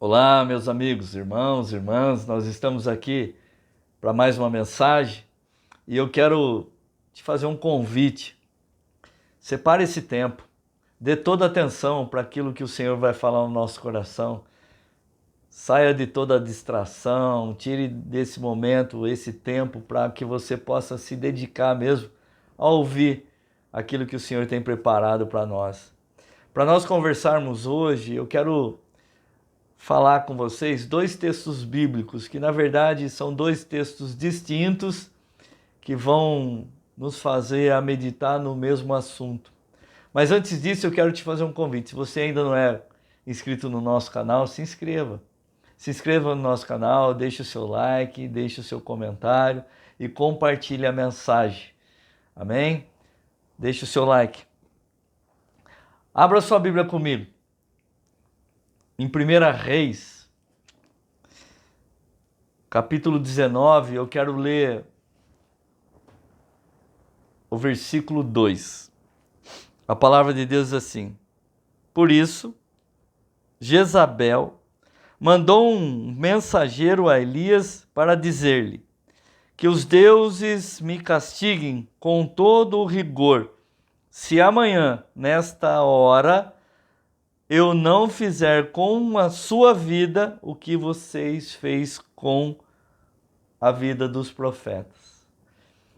Olá, meus amigos, irmãos, irmãs, nós estamos aqui para mais uma mensagem e eu quero te fazer um convite. Separe esse tempo, dê toda a atenção para aquilo que o Senhor vai falar no nosso coração. Saia de toda a distração, tire desse momento, esse tempo, para que você possa se dedicar mesmo a ouvir aquilo que o Senhor tem preparado para nós. Para nós conversarmos hoje, eu quero falar com vocês dois textos bíblicos, que na verdade são dois textos distintos que vão nos fazer a meditar no mesmo assunto. Mas antes disso eu quero te fazer um convite. Se você ainda não é inscrito no nosso canal, se inscreva. Se inscreva no nosso canal, deixe o seu like, deixe o seu comentário e compartilhe a mensagem. Amém? Deixe o seu like. Abra sua Bíblia comigo. Em 1 Reis, capítulo 19, eu quero ler o versículo 2. A palavra de Deus diz assim: Por isso, Jezabel mandou um mensageiro a Elias para dizer-lhe: Que os deuses me castiguem com todo o rigor, se amanhã, nesta hora, eu não fizer com a sua vida o que vocês fez com a vida dos profetas.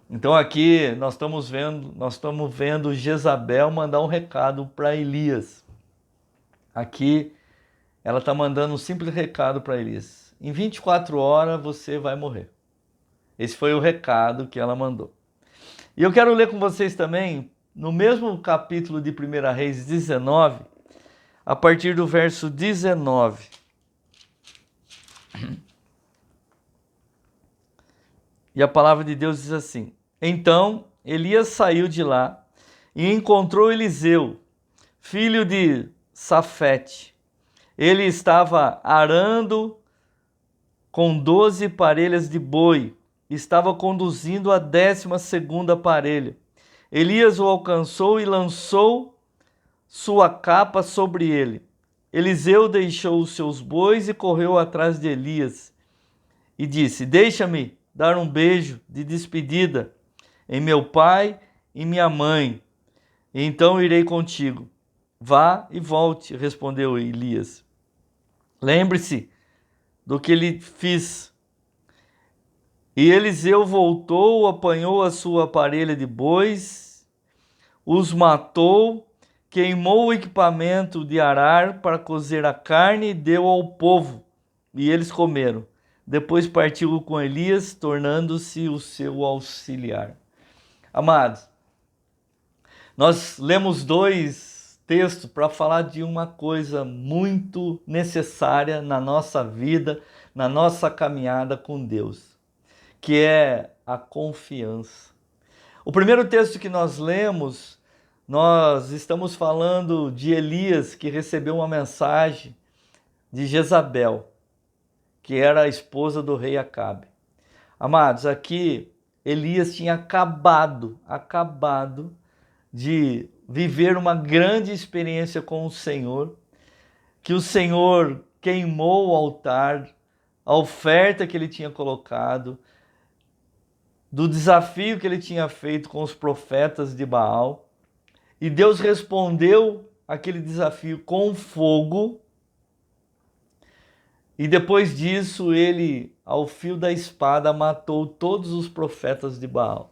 Então aqui nós estamos vendo Jezabel mandar um recado para Elias. Aqui ela está mandando um simples recado para Elias: em 24 horas você vai morrer. Esse foi o recado que ela mandou. E eu quero ler com vocês também, no mesmo capítulo de 1 Reis 19, a partir do verso 19. E a palavra de Deus diz assim: Então Elias saiu de lá e encontrou Eliseu, filho de Safete. Ele estava arando com 12 parelhas de boi, estava conduzindo a 12ª parelha. Elias o alcançou e lançou sua capa sobre ele. Eliseu deixou os seus bois e correu atrás de Elias e disse: Deixa-me dar um beijo de despedida em meu pai e minha mãe, e então irei contigo. Vá e volte, respondeu Elias. Lembre-se do que lhe fiz. E Eliseu voltou, apanhou a sua parelha de bois, os matou, queimou o equipamento de arar para cozer a carne e deu ao povo, e eles comeram. Depois partiu com Elias, tornando-se o seu auxiliar. Amados, nós lemos dois textos para falar de uma coisa muito necessária na nossa vida, na nossa caminhada com Deus, que é a confiança. O primeiro texto que nós lemos, nós estamos falando de Elias, que recebeu uma mensagem de Jezabel, que era a esposa do rei Acabe. Amados, aqui Elias tinha acabado de viver uma grande experiência com o Senhor, que o Senhor queimou o altar, a oferta que ele tinha colocado, do desafio que ele tinha feito com os profetas de Baal, e Deus respondeu aquele desafio com fogo. E depois disso, ele, ao fio da espada, matou todos os profetas de Baal.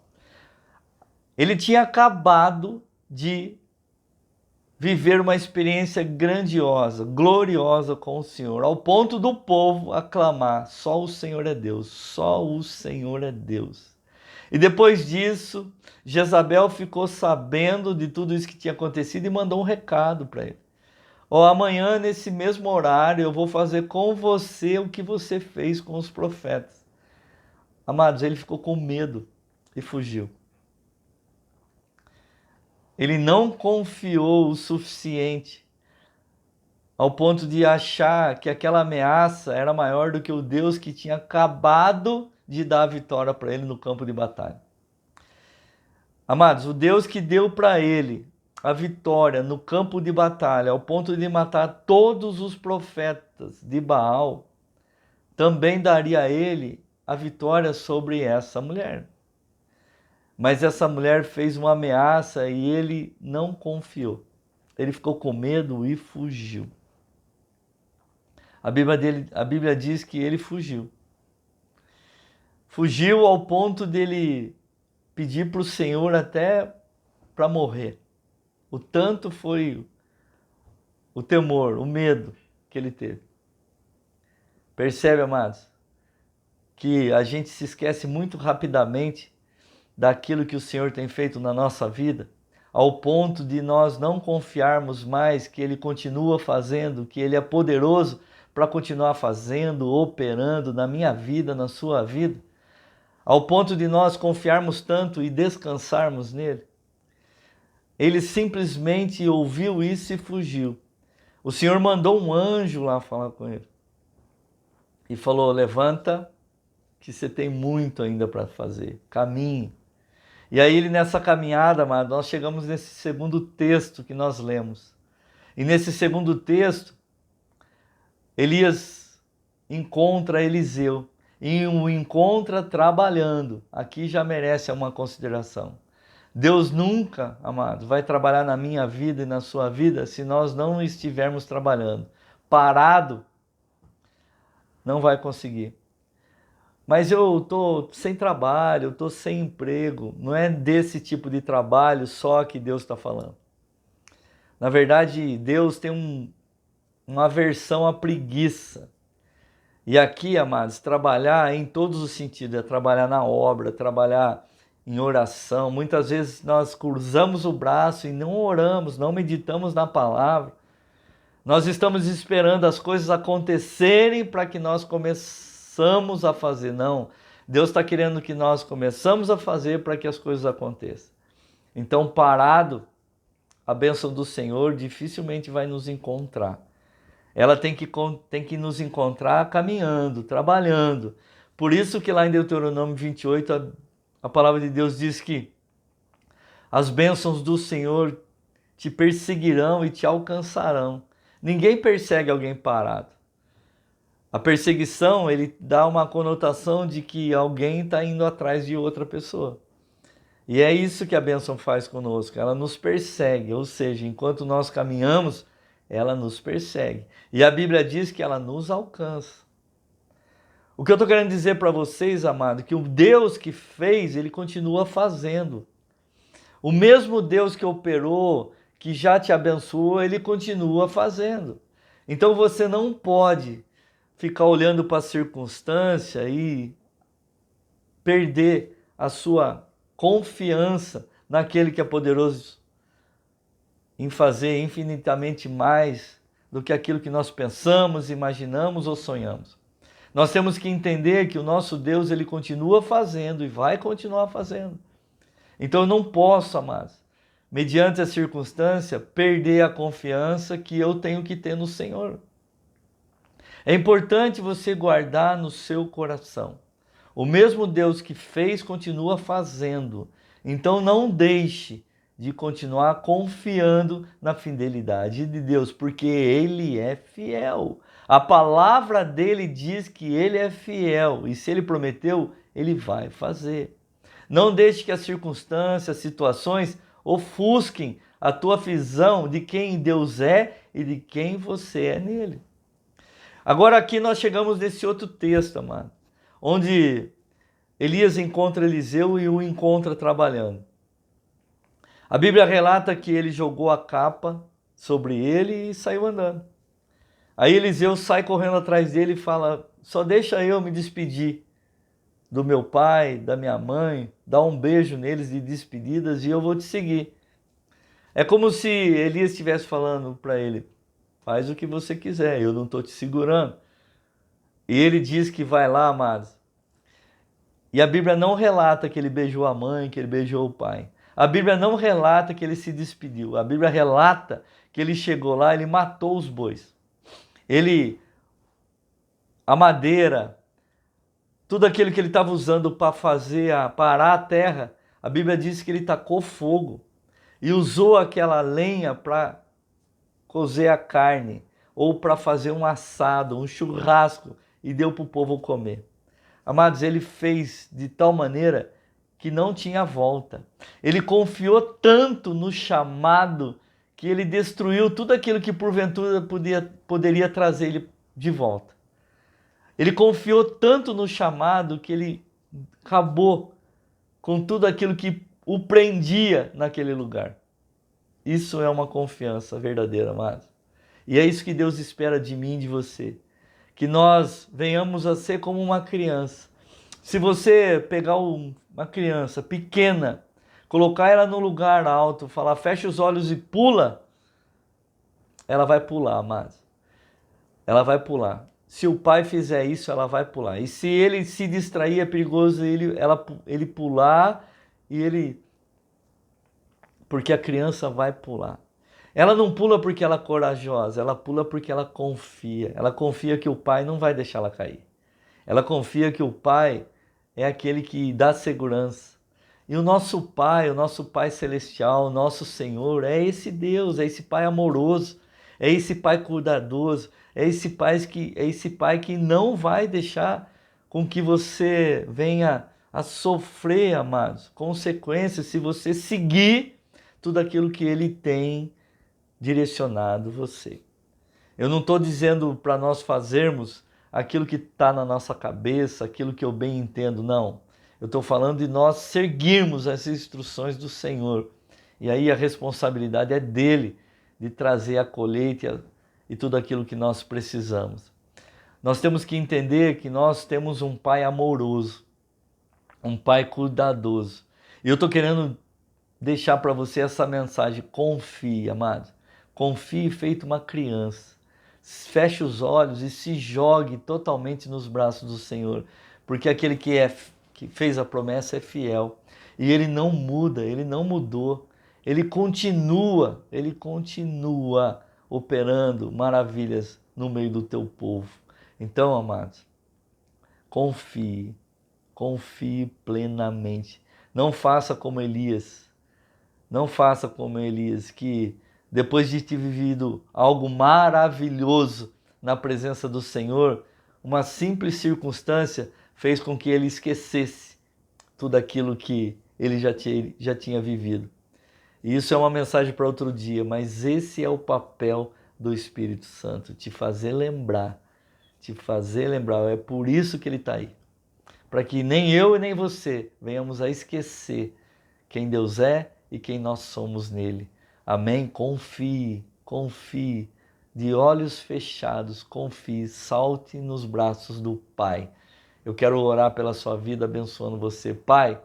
Ele tinha acabado de viver uma experiência grandiosa, gloriosa com o Senhor, ao ponto do povo aclamar: só o Senhor é Deus, só o Senhor é Deus. E depois disso, Jezabel ficou sabendo de tudo isso que tinha acontecido e mandou um recado para ele: amanhã, nesse mesmo horário, eu vou fazer com você o que você fez com os profetas. Amados, ele ficou com medo e fugiu. Ele não confiou o suficiente ao ponto de achar que aquela ameaça era maior do que o Deus que tinha acabado de dar a vitória para ele no campo de batalha. Amados, o Deus que deu para ele a vitória no campo de batalha, ao ponto de matar todos os profetas de Baal, também daria a ele a vitória sobre essa mulher. Mas essa mulher fez uma ameaça e ele não confiou. Ele ficou com medo e fugiu. A Bíblia diz que ele fugiu. Fugiu ao ponto dele pedir para o Senhor até para morrer. O tanto foi o temor, o medo que ele teve. Percebe, amados, que a gente se esquece muito rapidamente daquilo que o Senhor tem feito na nossa vida, ao ponto de nós não confiarmos mais que Ele continua fazendo, que Ele é poderoso para continuar fazendo, operando na minha vida, na sua vida, ao ponto de nós confiarmos tanto e descansarmos nele. Ele simplesmente ouviu isso e fugiu. O Senhor mandou um anjo lá falar com ele e falou: levanta, que você tem muito ainda para fazer, caminhe. E aí ele nessa caminhada, amado, nós chegamos nesse segundo texto que nós lemos. E nesse segundo texto, Elias encontra Eliseu e o encontra trabalhando. Aqui já merece uma consideração. Deus nunca, amado, vai trabalhar na minha vida e na sua vida se nós não estivermos trabalhando. Parado, não vai conseguir. Mas eu estou sem trabalho, eu estou sem emprego. Não é desse tipo de trabalho só que Deus está falando. Na verdade, Deus tem uma aversão à preguiça. E aqui, amados, trabalhar em todos os sentidos, é trabalhar na obra, trabalhar em oração. Muitas vezes nós cruzamos o braço e não oramos, não meditamos na palavra. Nós estamos esperando as coisas acontecerem para que nós começamos a fazer. Não, Deus está querendo que nós começamos a fazer para que as coisas aconteçam. Então, parado, a bênção do Senhor dificilmente vai nos encontrar. Ela tem que nos encontrar caminhando, trabalhando. Por isso que lá em Deuteronômio 28, a palavra de Deus diz que as bênçãos do Senhor te perseguirão e te alcançarão. Ninguém persegue alguém parado. A perseguição, ele dá uma conotação de que alguém está indo atrás de outra pessoa. E é isso que a bênção faz conosco. Ela nos persegue, ou seja, enquanto nós caminhamos, ela nos persegue. E a Bíblia diz que ela nos alcança. O que eu estou querendo dizer para vocês, amado, que o Deus que fez, ele continua fazendo. O mesmo Deus que operou, que já te abençoou, ele continua fazendo. Então você não pode ficar olhando para a circunstância e perder a sua confiança naquele que é poderoso em fazer infinitamente mais do que aquilo que nós pensamos, imaginamos ou sonhamos. Nós temos que entender que o nosso Deus, ele continua fazendo e vai continuar fazendo. Então eu não posso, amados, mediante a circunstância, perder a confiança que eu tenho que ter no Senhor. É importante você guardar no seu coração. O mesmo Deus que fez, continua fazendo. Então não deixe de continuar confiando na fidelidade de Deus, porque Ele é fiel. A palavra dele diz que Ele é fiel, e se Ele prometeu, Ele vai fazer. Não deixe que as circunstâncias, situações ofusquem a tua visão de quem Deus é e de quem você é nele. Agora aqui nós chegamos nesse outro texto, amado, onde Elias encontra Eliseu e o encontra trabalhando. A Bíblia relata que ele jogou a capa sobre ele e saiu andando. Aí Eliseu sai correndo atrás dele e fala: só deixa eu me despedir do meu pai, da minha mãe, dá um beijo neles de despedidas e eu vou te seguir. É como se Elias estivesse falando para ele: faz o que você quiser, eu não estou te segurando. E ele diz que vai lá, amados. E a Bíblia não relata que ele beijou a mãe, que ele beijou o pai. A Bíblia não relata que ele se despediu. A Bíblia relata que ele chegou lá, ele matou os bois. A madeira, tudo aquilo que ele estava usando para parar a terra, a Bíblia diz que ele tacou fogo. e usou aquela lenha para cozer a carne, ou para fazer um assado, um churrasco, e deu para o povo comer. Amados, ele fez de tal maneira que não tinha volta. Ele confiou tanto no chamado que ele destruiu tudo aquilo que porventura poderia trazer ele de volta. Ele confiou tanto no chamado que ele acabou com tudo aquilo que o prendia naquele lugar. Isso é uma confiança verdadeira, amados. E é isso que Deus espera de mim e de você. Que nós venhamos a ser como uma criança. Se você pegar uma criança pequena, colocar ela num lugar alto, falar fecha os olhos e pula, ela vai pular, amados. Ela vai pular. Se o pai fizer isso, ela vai pular. E se ele se distrair, é perigoso ele pular e ele... Porque a criança vai pular. Ela não pula porque ela é corajosa, ela pula porque ela confia. Ela confia que o pai não vai deixar ela cair. Ela confia que o pai é aquele que dá segurança. E o nosso Pai Celestial, o nosso Senhor, é esse Deus, é esse Pai amoroso, é esse Pai cuidadoso, é esse Pai que não vai deixar com que você venha a sofrer, amados, consequências se você seguir tudo aquilo que Ele tem direcionado você. Eu não estou dizendo para nós fazermos aquilo que está na nossa cabeça, aquilo que eu bem entendo, não. Eu estou falando de nós seguirmos as instruções do Senhor. E aí a responsabilidade é dele de trazer a colheita e tudo aquilo que nós precisamos. Nós temos que entender que nós temos um Pai amoroso, um Pai cuidadoso. E eu estou querendo deixar para você essa mensagem: confie, amado. Confie feito uma criança. Feche os olhos e se jogue totalmente nos braços do Senhor, porque aquele que fez a promessa é fiel e Ele não muda, Ele não mudou, Ele continua operando maravilhas no meio do teu povo. Então, amados, confie plenamente. Não faça como Elias, que depois de ter vivido algo maravilhoso na presença do Senhor, uma simples circunstância fez com que ele esquecesse tudo aquilo que ele já tinha vivido. E isso é uma mensagem para outro dia, mas esse é o papel do Espírito Santo, te fazer lembrar. É por isso que ele está aí. Para que nem eu e nem você venhamos a esquecer quem Deus é e quem nós somos nele. Amém? Confie, de olhos fechados, confie, salte nos braços do Pai. Eu quero orar pela sua vida, abençoando você. Pai,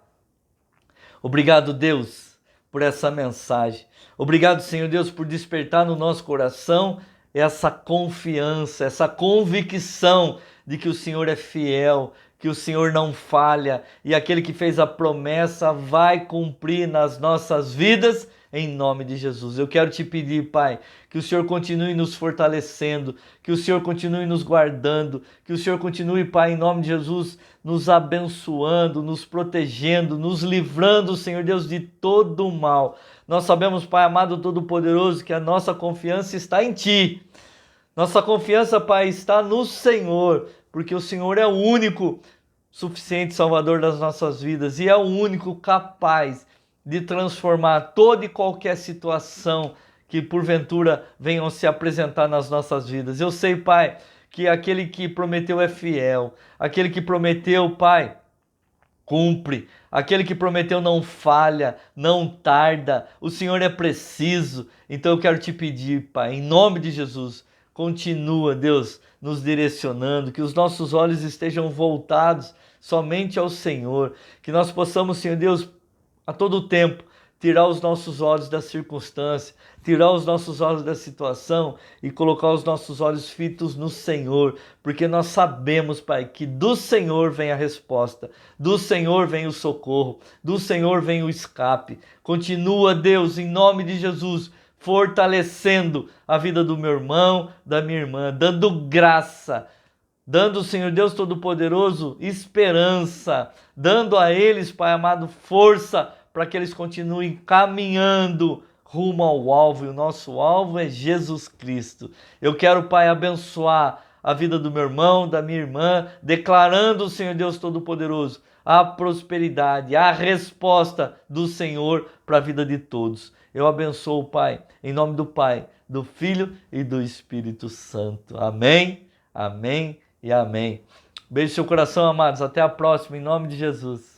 obrigado, Deus, por essa mensagem. Obrigado, Senhor Deus, por despertar no nosso coração essa confiança, essa convicção de que o Senhor é fiel, que o Senhor não falha e aquele que fez a promessa vai cumprir nas nossas vidas, em nome de Jesus. Eu quero te pedir, Pai, que o Senhor continue nos fortalecendo, que o Senhor continue nos guardando, que o Senhor continue, Pai, em nome de Jesus, nos abençoando, nos protegendo, nos livrando, Senhor Deus, de todo o mal. Nós sabemos, Pai amado Todo-Poderoso, que a nossa confiança está em Ti. Nossa confiança, Pai, está no Senhor, porque o Senhor é o único suficiente Salvador das nossas vidas e é o único capaz de transformar toda e qualquer situação que porventura venham se apresentar nas nossas vidas. Eu sei, Pai, que aquele que prometeu é fiel, aquele que prometeu, Pai, cumpre, aquele que prometeu não falha, não tarda, o Senhor é preciso. Então eu quero te pedir, Pai, em nome de Jesus, continua, Deus, nos direcionando, que os nossos olhos estejam voltados somente ao Senhor, que nós possamos, Senhor Deus, a todo tempo, tirar os nossos olhos da circunstância, tirar os nossos olhos da situação e colocar os nossos olhos fitos no Senhor, porque nós sabemos, Pai, que do Senhor vem a resposta, do Senhor vem o socorro, do Senhor vem o escape. Continua, Deus, em nome de Jesus, fortalecendo a vida do meu irmão, da minha irmã, dando graça, dando, Senhor Deus Todo-Poderoso, esperança, dando a eles, Pai amado, força para que eles continuem caminhando rumo ao alvo, e o nosso alvo é Jesus Cristo. Eu quero, Pai, abençoar a vida do meu irmão, da minha irmã, declarando, Senhor Deus Todo-Poderoso, a prosperidade, a resposta do Senhor para a vida de todos. Eu abençoo, Pai, em nome do Pai, do Filho e do Espírito Santo. Amém, amém e amém. Beijo no seu coração, amados. Até a próxima, em nome de Jesus.